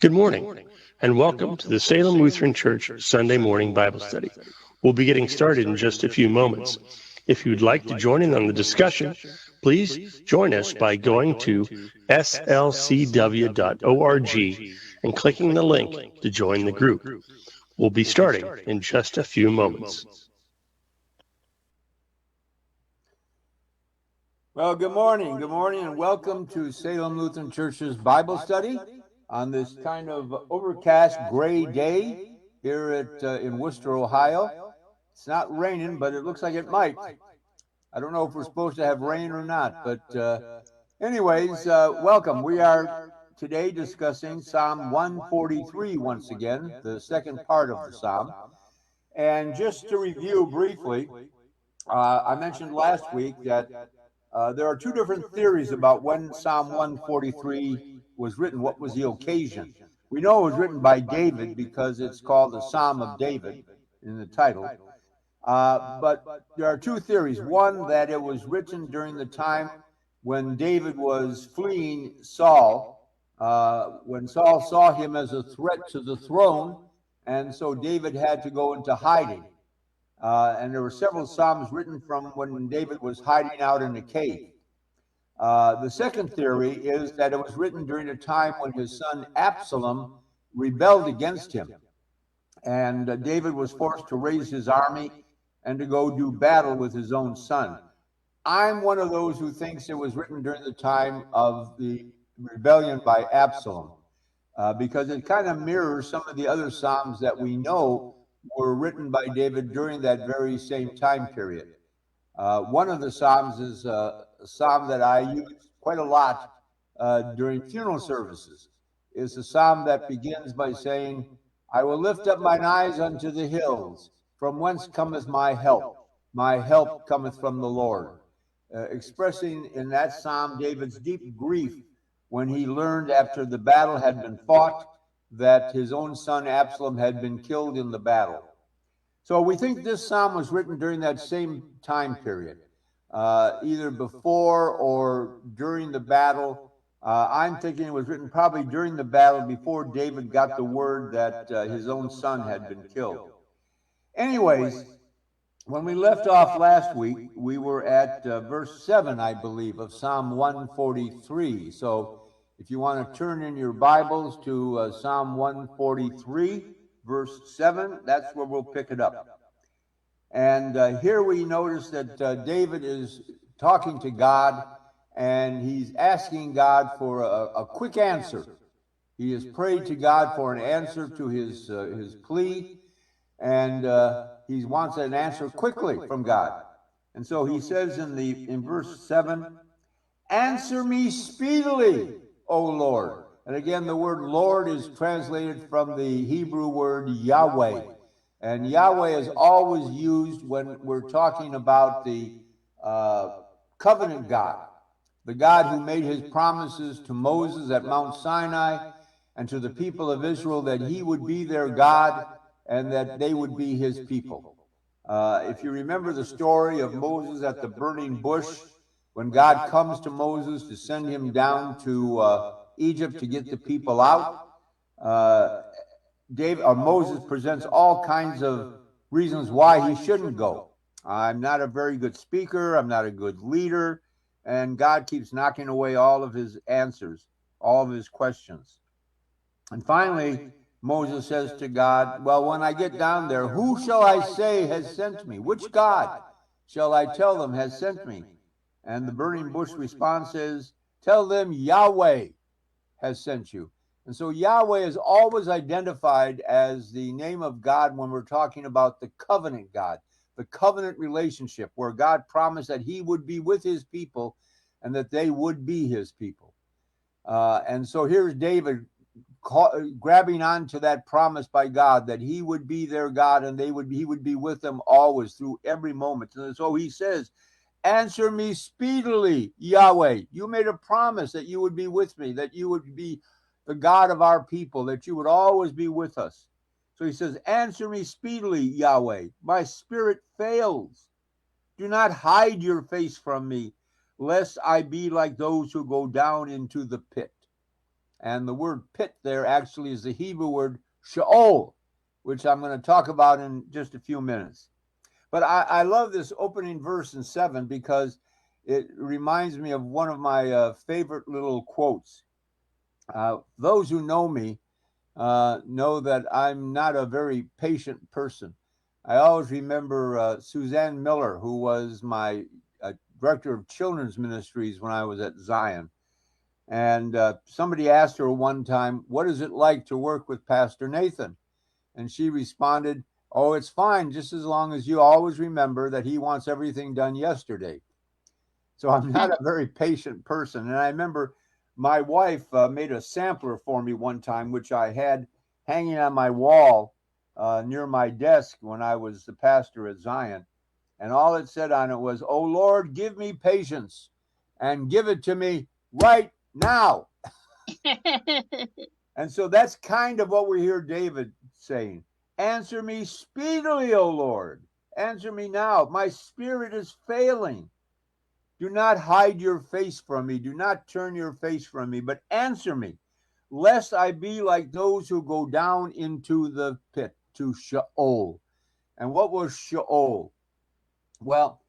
Good morning, and welcome to the Salem Lutheran Church Sunday morning Bible study. We'll be getting started in just a few moments. If you'd like to join in on the discussion, please join us by going to slcw.org and clicking the link to join the group. We'll be starting in just a few moments. Well, good morning, and welcome to Salem Lutheran Church's Bible study on this kind of overcast gray day here in Worcester, Ohio. It's not raining, but it looks like it might. I don't know if we're supposed to have rain or not, but anyways, welcome. We are today discussing Psalm 143 once again, the second part of the Psalm. And just to review briefly, I mentioned last week that there are two different theories about when Psalm 143 was written. What was the occasion? We know it was written by David because it's called the Psalm of David in the title. But there are two theories. One, that it was written during the time when David was fleeing Saul, when Saul saw him as a threat to the throne, and so David had to go into hiding. And there were several psalms written from when David was hiding out in a cave. The second theory is that it was written during a time when his son Absalom rebelled against him. And David was forced to raise his army and to go do battle with his own son. I'm one of those who thinks it was written during the time of the rebellion by Absalom, because it kind of mirrors some of the other psalms that we know were written by David during that very same time period. One of the psalms is a psalm that I use quite a lot during funeral services. It's a psalm that begins by saying, "I will lift up mine eyes unto the hills, from whence cometh my help. My help cometh from the Lord." Expressing in that psalm David's deep grief when he learned after the battle had been fought that his own son Absalom had been killed in the battle. So we think this psalm was written during that same time period, either before or during the battle. I'm thinking it was written probably during the battle before David got the word that his own son had been killed. Anyways, when we left off last week, we were at verse 7, I believe, of Psalm 143. So if you want to turn in your Bibles to Psalm 143, verse 7, that's where we'll pick it up. And here we notice that David is talking to God, and he's asking God for a quick answer. He has prayed to God for an answer to his plea, and he wants an answer quickly from God. And so he says in verse 7, "Answer me speedily, O Lord." And again, the word Lord is translated from the Hebrew word Yahweh. And Yahweh is always used when we're talking about the covenant God, the God who made his promises to Moses at Mount Sinai and to the people of Israel that he would be their God and that they would be his people. If you remember the story of Moses at the burning bush, when God comes to Moses to send him down to Egypt to get the people out, Moses presents all kinds of reasons why he shouldn't go. I'm not a very good speaker. I'm not a good leader. And God keeps knocking away all of his answers, all of his questions. And finally, Moses says to God, "Well, when I get down there, who shall I say has sent me? Which God shall I tell them has sent me?" And the burning bush response is, "Tell them Yahweh has sent you." And so Yahweh is always identified as the name of God when we're talking about the covenant God, the covenant relationship where God promised that he would be with his people and that they would be his people. And so here's David grabbing onto that promise by God that he would be their God and he would be with them always through every moment. And so he says, "Answer me speedily, Yahweh. You made a promise that you would be with me, that you would be the God of our people, that you would always be with us." So he says, "Answer me speedily, Yahweh. My spirit fails. Do not hide your face from me, lest I be like those who go down into the pit." And the word pit there actually is the Hebrew word Sheol, which I'm going to talk about in just a few minutes. But I love this opening verse in 7 because it reminds me of one of my favorite little quotes. Those who know me know that I'm not a very patient person. I always remember Suzanne Miller, who was my director of children's ministries when I was at Zion. And somebody asked her one time, "What is it like to work with Pastor Nathan?" And she responded, "Oh, it's fine, just as long as you always remember that he wants everything done yesterday." So I'm not a very patient person. And I remember my wife made a sampler for me one time, which I had hanging on my wall near my desk when I was the pastor at Zion. And all it said on it was, "Oh, Lord, give me patience and give it to me right now." And so that's kind of what we hear David saying. Answer me speedily, O Lord. Answer me now. My spirit is failing. Do not hide your face from me. Do not turn your face from me, but answer me, lest I be like those who go down into the pit, to Sheol. And what was Sheol? Well,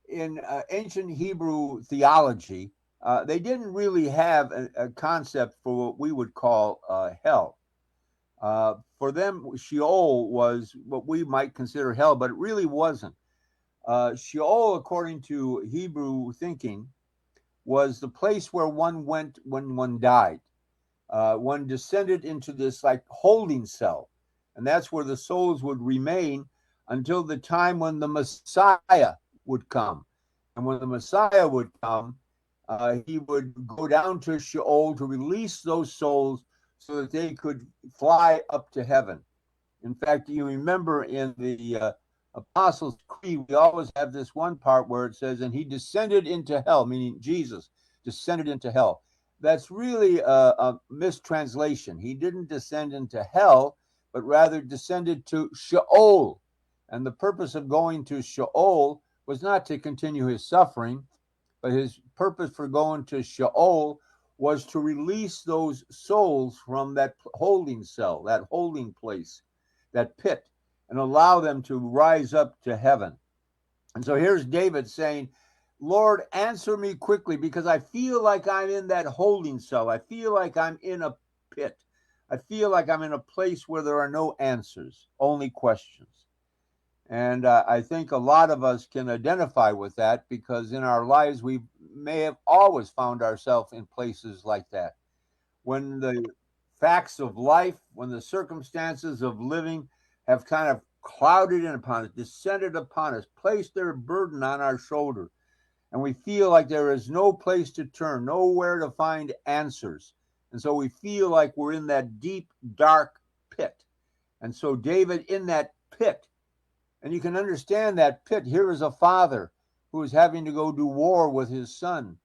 in ancient Hebrew theology, they didn't really have a concept for what we would call hell. For them, Sheol was what we might consider hell, but it really wasn't. Sheol, according to Hebrew thinking, was the place where one went when one died. One descended into this like holding cell, and that's where the souls would remain until the time when the Messiah would come. And when the Messiah would come, he would go down to Sheol to release those souls so that they could fly up to heaven. In fact, you remember in the Apostles' Creed, we always have this one part where it says, "And he descended into hell," meaning Jesus descended into hell. That's really a mistranslation. He didn't descend into hell, but rather descended to Sheol. And the purpose of going to Sheol was not to continue his suffering, but his purpose for going to Sheol was to release those souls from that holding cell, that holding place, that pit, and allow them to rise up to heaven. And so here's David saying, "Lord, answer me quickly because I feel like I'm in that holding cell. I feel like I'm in a pit. I feel like I'm in a place where there are no answers, only questions." And I think a lot of us can identify with that because in our lives, we may have always found ourselves in places like that. When the facts of life, when the circumstances of living have kind of clouded in upon us, descended upon us, placed their burden on our shoulder, and we feel like there is no place to turn, nowhere to find answers. And so we feel like we're in that deep, dark pit. And so David in that pit, and you can understand that pit. Here is a father who is having to go do war with his son,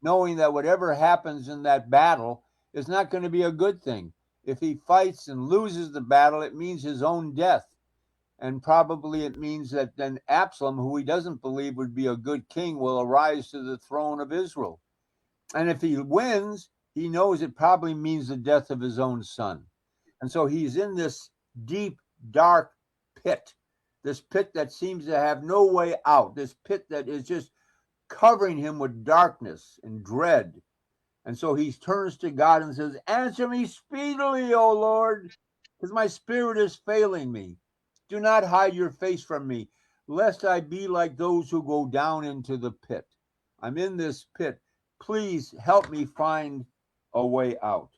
knowing that whatever happens in that battle is not going to be a good thing. If he fights and loses the battle, it means his own death. And probably it means that then Absalom, who he doesn't believe would be a good king, will arise to the throne of Israel. And if he wins, he knows it probably means the death of his own son. And so he's in this deep, dark pit, this pit that seems to have no way out, this pit that is just covering him with darkness and dread. And so he turns to God and says, "Answer me speedily, O Lord, because my spirit is failing me. Do not hide your face from me, lest I be like those who go down into the pit. I'm in this pit. Please help me find a way out."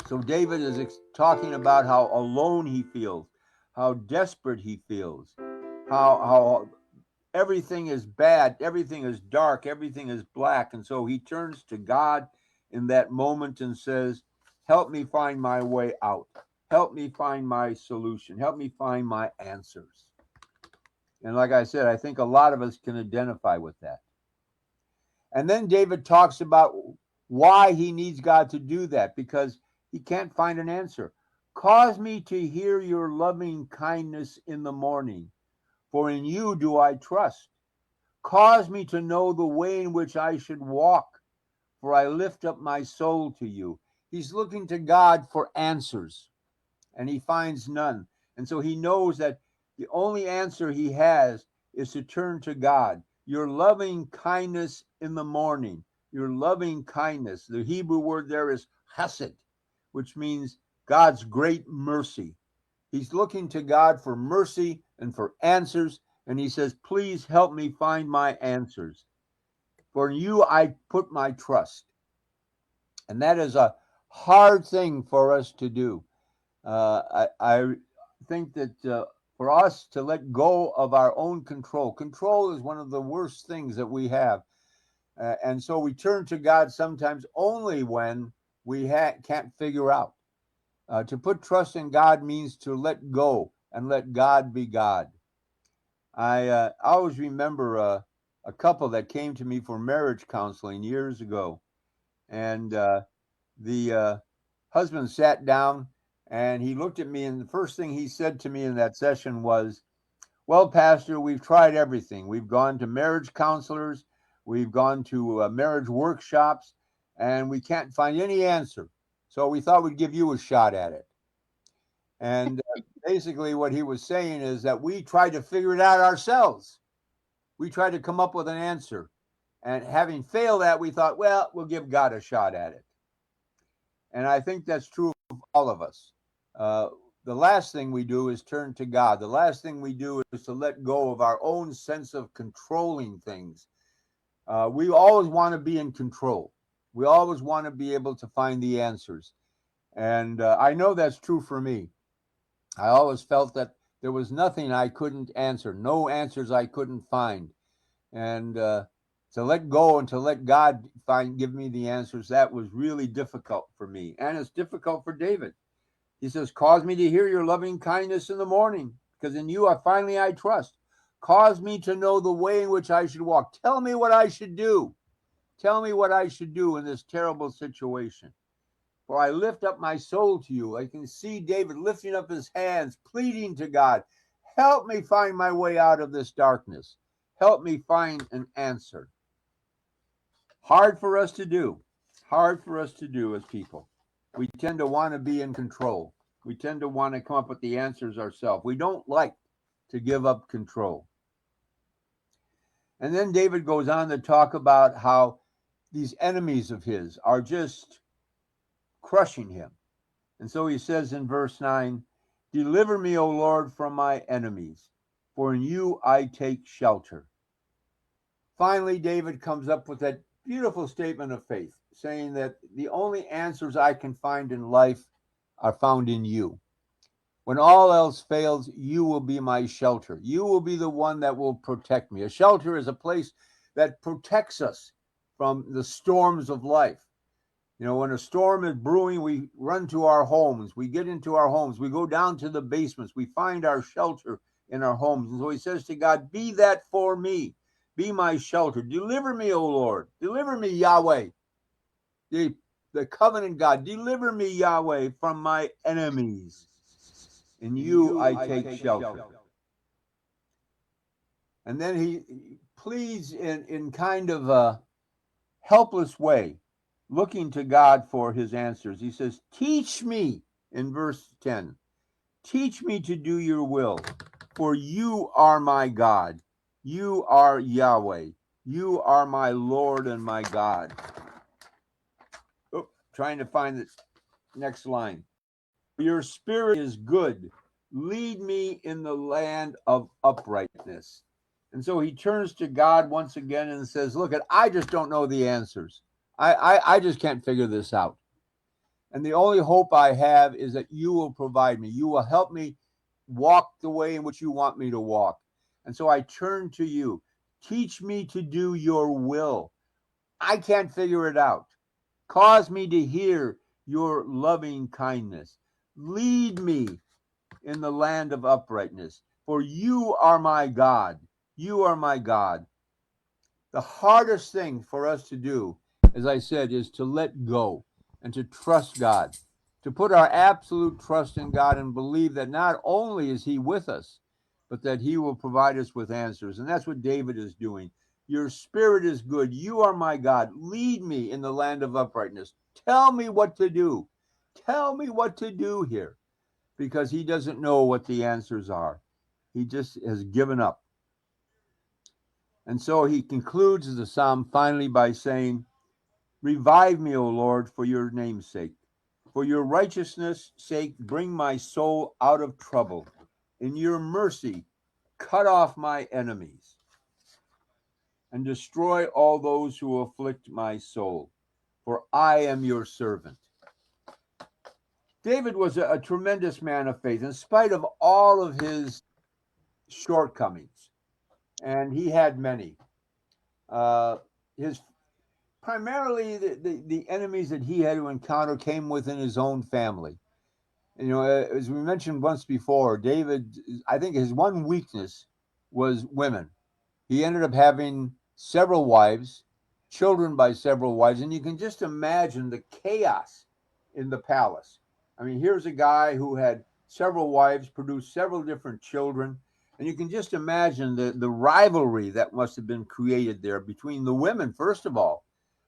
So David is talking about how alone he feels, how desperate he feels, how everything is bad, everything is dark, everything is black. And so he turns to God in that moment and says, "Help me find my way out. Help me find my solution. Help me find my answers." And like I said, I think a lot of us can identify with that. And then David talks about why he needs God to do that, because he can't find an answer. "Cause me to hear your loving kindness in the morning, for in you do I trust. Cause me to know the way in which I should walk, for I lift up my soul to you. He's looking to God for answers, and he finds none. And so he knows that the only answer he has is to turn to God. Your loving kindness in the morning, your loving kindness. The Hebrew word there is chesed, which means God's great mercy. He's looking to God for mercy and for answers, and he says, please help me find my answers. For in you I put my trust. And that is a hard thing for us to do. I think that for us to let go of our own control is one of the worst things that we have. And so we turn to God sometimes only when we can't figure out. To put trust in God means to let go and let God be God. I always remember a couple that came to me for marriage counseling years ago. And the husband sat down and he looked at me, and the first thing he said to me in that session was, well, Pastor, we've tried everything. We've gone to marriage counselors, we've gone to marriage workshops, and we can't find any answer. So we thought we'd give you a shot at it. And basically what he was saying is that we tried to figure it out ourselves. We tried to come up with an answer. And having failed that, we thought, well, we'll give God a shot at it. And I think that's true of all of us. The last thing we do is turn to God. The last thing we do is to let go of our own sense of controlling things. We always want to be in control. We always want to be able to find the answers. And I know that's true for me. I always felt that there was nothing I couldn't answer, no answers I couldn't find. And to let go and to let God give me the answers, that was really difficult for me. And it's difficult for David. He says, cause me to hear your loving kindness in the morning, because in you I trust. Cause me to know the way in which I should walk. Tell me what I should do. Tell me what I should do in this terrible situation. For I lift up my soul to you. I can see David lifting up his hands, pleading to God, help me find my way out of this darkness. Help me find an answer. Hard for us to do. Hard for us to do as people. We tend to want to be in control. We tend to want to come up with the answers ourselves. We don't like to give up control. And then David goes on to talk about how these enemies of his are just crushing him. And so he says in verse 9, deliver me, O Lord, from my enemies, for in you I take shelter. Finally, David comes up with that beautiful statement of faith, saying that the only answers I can find in life are found in you. When all else fails, you will be my shelter. You will be the one that will protect me. A shelter is a place that protects us from the storms of life. You know, when a storm is brewing, we run to our homes. We get into our homes. We go down to the basements. We find our shelter in our homes. And so he says to God, be that for me. Be my shelter. Deliver me, O Lord. Deliver me, Yahweh. The covenant God. Deliver me, Yahweh, from my enemies. In you I take shelter. And then he pleads in kind of a helpless way, looking to God for his answers. He says, teach me, in verse 10, teach me to do your will, for you are my God. You are Yahweh. You are my Lord and my God. Oh, trying to find the next line. Your spirit is good. Lead me in the land of uprightness. And so he turns to God once again and says, look, I just don't know the answers. I just can't figure this out. And the only hope I have is that you will provide me. You will help me walk the way in which you want me to walk. And so I turn to you. Teach me to do your will. I can't figure it out. Cause me to hear your loving kindness. Lead me in the land of uprightness, for you are my God. You are my God. The hardest thing for us to do, as I said, is to let go and to trust God, to put our absolute trust in God and believe that not only is he with us, but that he will provide us with answers. And that's what David is doing. Your spirit is good. You are my God. Lead me in the land of uprightness. Tell me what to do. Tell me what to do here, because he doesn't know what the answers are. He just has given up. And so he concludes the psalm finally by saying, revive me, O Lord, for your name's sake. For your righteousness' sake, bring my soul out of trouble. In your mercy, cut off my enemies and destroy all those who afflict my soul, for I am your servant. David was a tremendous man of faith, in spite of all of his shortcomings, and he had many. His primarily the enemies that he had to encounter came within his own family. As we mentioned once before, David, I think his one weakness was women. He ended up having several wives, children by several wives, and you can just imagine the chaos in the palace. I mean, here's a guy who had several wives, produced several different children, and you can just imagine the rivalry that must have been created there between the women, first of all,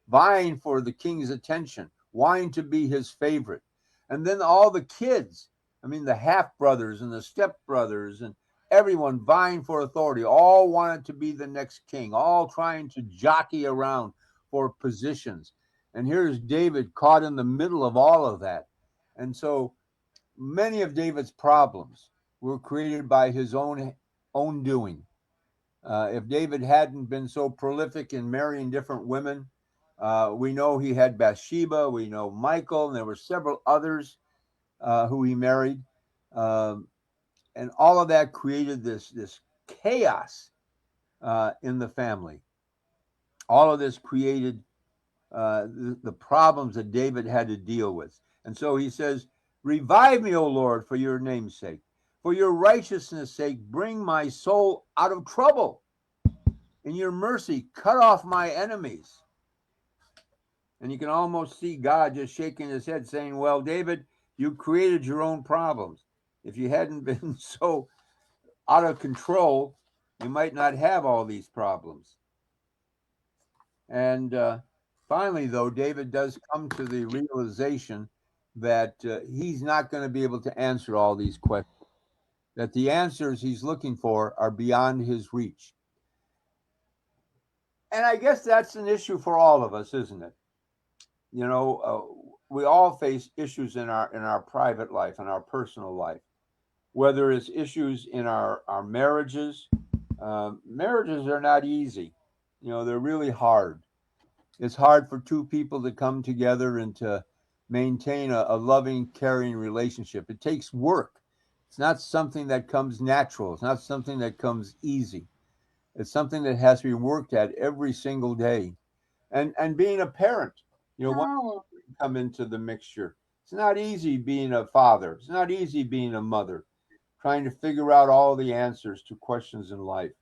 vying for the king's attention, wanting to be his favorite. And then all the kids, I mean, the half brothers and the step brothers and everyone vying for authority, all wanted to be the next king, all trying to jockey around for positions. And here's David caught in the middle of all of that. And so many of David's problems were created by his own doing. If David hadn't been so prolific in marrying different women, we know he had Bathsheba, we know Michael, and there were several others who he married. And all of that created this chaos in the family. All of this created the problems that David had to deal with. And so he says, revive me, O Lord, for your name's sake. For your righteousness' sake, bring my soul out of trouble. In your mercy, cut off my enemies. And you can almost see God just shaking his head saying, well, David, you created your own problems. If you hadn't been so out of control, you might not have all these problems. And finally, though, David does come to the realization that he's not going to be able to answer all these questions, that the answers he's looking for are beyond his reach. And I guess that's an issue for all of us, isn't it? We all face issues in our private life, in our personal life, whether it's issues in our marriages. Marriages are not easy. They're really hard. It's hard for two people to come together and to maintain a loving, caring relationship. It takes work. It's not something that comes natural. It's not something that comes easy. It's something that has to be worked at every single day. And being a parent, one come into the mixture. It's not easy being a father. It's not easy being a mother, trying to figure out all the answers to questions in life.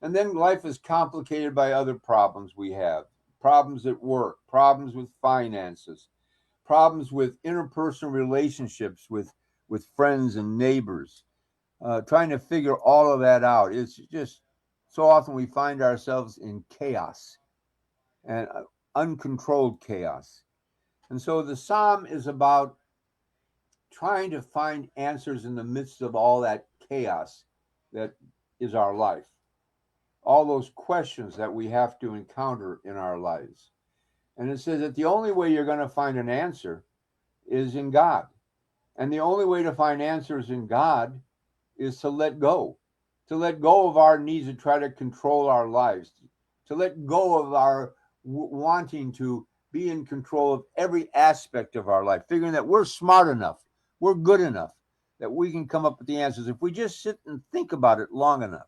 And then life is complicated by other problems we have. Problems at work, problems with finances, problems with interpersonal relationships with friends and neighbors. Trying to figure all of that out. It's just so often we find ourselves in chaos and uncontrolled chaos. And so the psalm is about trying to find answers in the midst of all that chaos that is our life, all those questions that we have to encounter in our lives. And it says that the only way you're going to find an answer is in God. And the only way to find answers in God is to let go of our needs to try to control our lives, to let go of our wanting to be in control of every aspect of our life, figuring that we're smart enough, we're good enough, that we can come up with the answers if we just sit and think about it long enough.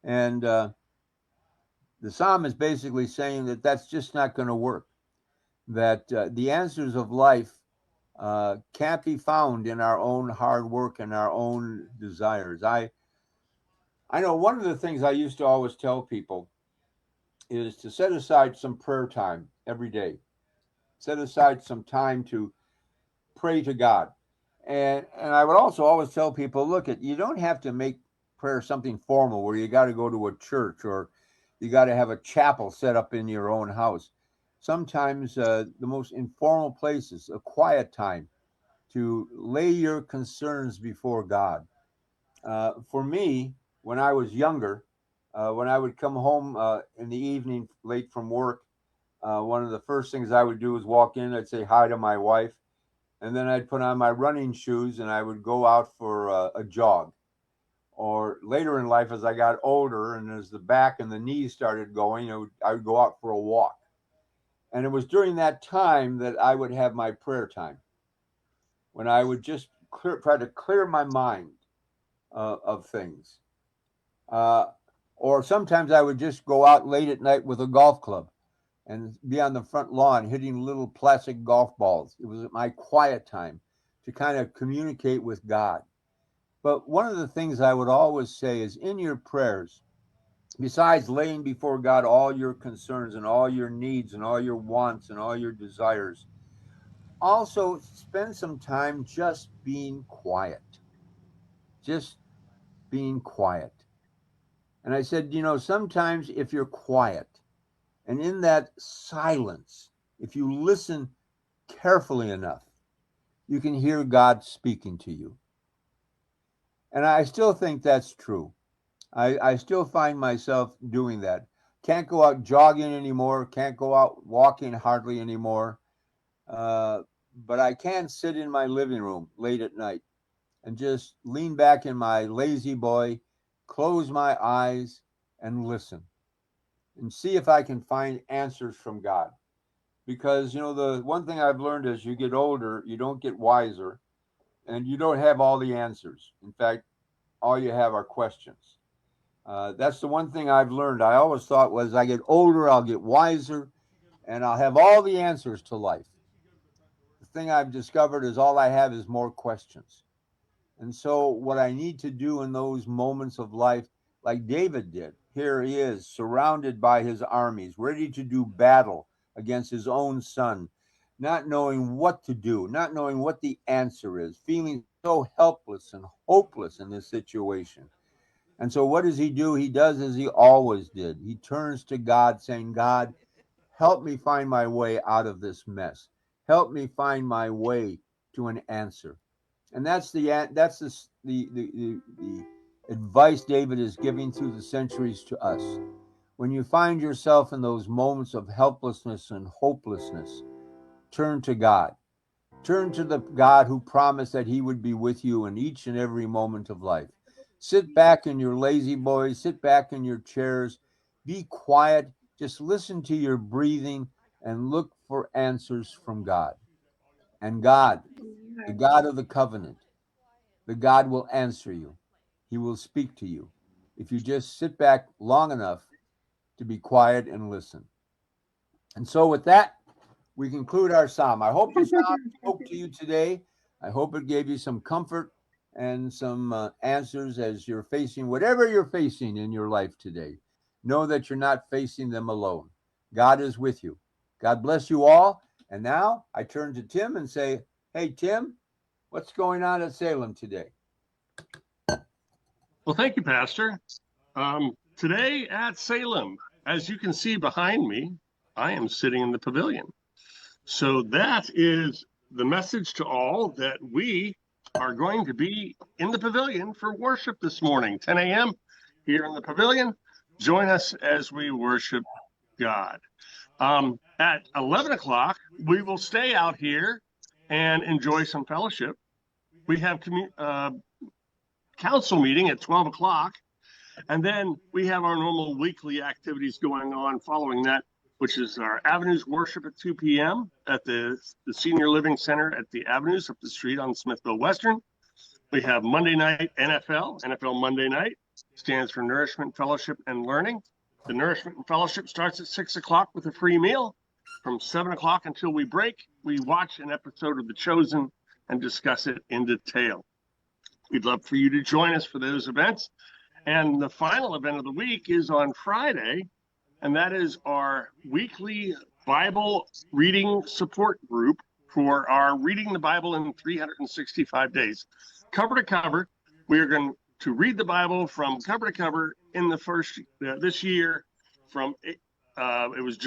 And the psalm is basically saying that that's just not going to work, that the answers of life can't be found in our own hard work and our own desires. I know one of the things I used to always tell people is to set aside some prayer time every day. Set aside some time to pray to God. And I would also always tell people, look, you don't have to make prayer something formal where you got to go to a church or You got to have a chapel set up in your own house. Sometimes the most informal places, a quiet time to lay your concerns before God. For me, when I was younger, when I would come home in the evening late from work, one of the first things I would do was walk in. I'd say hi to my wife, and then I'd put on my running shoes and I would go out for a jog. Or later in life, as I got older and as the back and the knees started going, I would go out for a walk. And it was during that time that I would have my prayer time, when I would just try to clear my mind of things. Uh, or sometimes I would just go out late at night with a golf club and be on the front lawn hitting little plastic golf balls. It was my quiet time to kind of communicate with God. But one of the things I would always say is, in your prayers, besides laying before God all your concerns and all your needs and all your wants and all your desires, also spend some time just being quiet. Just being quiet. And I said, sometimes if you're quiet and in that silence, if you listen carefully enough, you can hear God speaking to you. And I still think that's true. I still find myself doing that. Can't go out jogging anymore. Can't go out walking hardly anymore. But I can sit in my living room late at night and just lean back in my lazy boy, close my eyes, and listen and see if I can find answers from God. Because, the one thing I've learned as you get older, you don't get wiser and you don't have all the answers. In fact, all you have are questions. That's the one thing I've learned. I always thought was I get older, I'll get wiser, and I'll have all the answers to life. The thing I've discovered is all I have is more questions. And so, what I need to do in those moments of life, like David did, here he is, surrounded by his armies, ready to do battle against his own son, not knowing what to do, not knowing what the answer is, feeling so helpless and hopeless in this situation. And so, what does he do? He does as he always did. He turns to God, saying, God, help me find my way out of this mess. Help me find my way to an answer. And that's the advice David is giving through the centuries to us. When you find yourself in those moments of helplessness and hopelessness, turn to God. Turn to the God who promised that he would be with you in each and every moment of life. Sit back in your lazy boys, sit back in your chairs, be quiet, just listen to your breathing and look for answers from God. And God, the God of the covenant, the God will answer you. He will speak to you if you just sit back long enough to be quiet and listen. And so, with that, we conclude our psalm. I hope the psalm spoke to you today. I hope it gave you some comfort and some answers as you're facing whatever you're facing in your life today. Know that you're not facing them alone. God is with you. God bless you all. And now I turn to Tim and say, hey, Tim, what's going on at Salem today? Well, thank you, Pastor. Today at Salem, as you can see behind me, I am sitting in the pavilion. So that is the message to all, that we are going to be in the pavilion for worship this morning, 10 a.m. here in the pavilion. Join us as we worship God. At 11 o'clock, we will stay out here and enjoy some fellowship. We have council meeting at 12 o'clock. And then we have our normal weekly activities going on following that, which is our Avenues worship at 2 p.m. at the Senior Living Center at the Avenues up the street on Smithville Western. We have Monday night NFL Monday night, stands for Nourishment, Fellowship, and Learning. The Nourishment and Fellowship starts at 6 o'clock with a free meal. From 7 o'clock until we break, we watch an episode of The Chosen and discuss it in detail. We'd love for you to join us for those events. And the final event of the week is on Friday, and that is our weekly Bible reading support group for our Reading the Bible in 365 Days. Cover to cover, we are going to read the Bible from cover to cover in the first this year from it was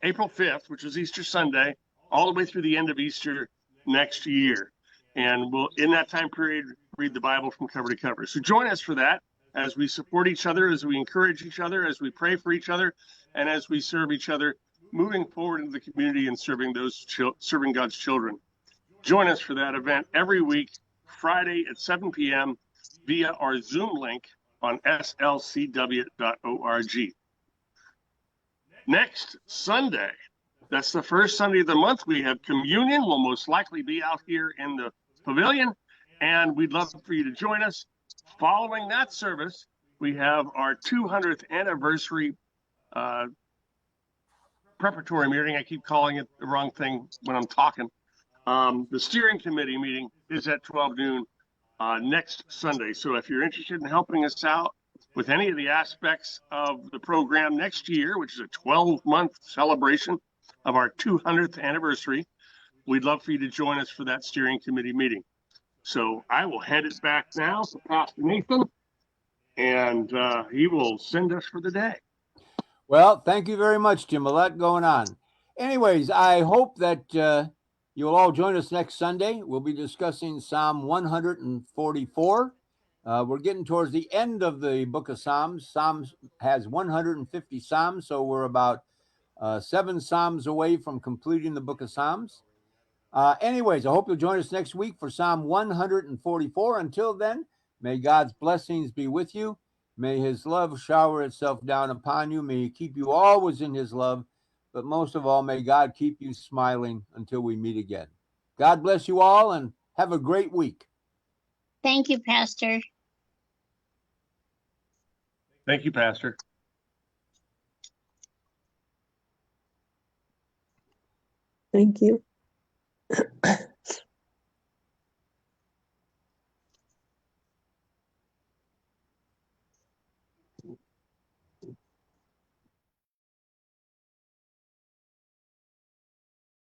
April 5th, which was Easter Sunday, all the way through the end of Easter next year. And we'll, in that time period, read the Bible from cover to cover. So join us for that as we support each other, as we encourage each other, as we pray for each other, and as we serve each other, moving forward into the community and serving God's children. Join us for that event every week, Friday at 7 p.m. via our Zoom link on slcw.org. Next Sunday, that's the first Sunday of the month, we have communion. We'll most likely be out here in the pavilion, and we'd love for you to join us. Following that service, we have our 200th anniversary preparatory meeting. I keep calling it the wrong thing when I'm talking. The steering committee meeting is at 12 noon next Sunday. So if you're interested in helping us out with any of the aspects of the program next year, which is a 12-month celebration of our 200th anniversary, we'd love for you to join us for that steering committee meeting. So I will hand it back now to Pastor Nathan, and he will send us for the day. Well, thank you very much, Jim. A lot going on. Anyways, I hope that you'll all join us next Sunday. We'll be discussing Psalm 144. We're getting towards the end of the book of Psalms. Psalms has 150 Psalms, so we're about 7 Psalms away from completing the book of Psalms. Anyways, I hope you'll join us next week for Psalm 144. Until then, may God's blessings be with you. May his love shower itself down upon you. May he keep you always in his love. But most of all, may God keep you smiling until we meet again. God bless you all and have a great week. Thank you, Pastor. Thank you, Pastor. Thank you.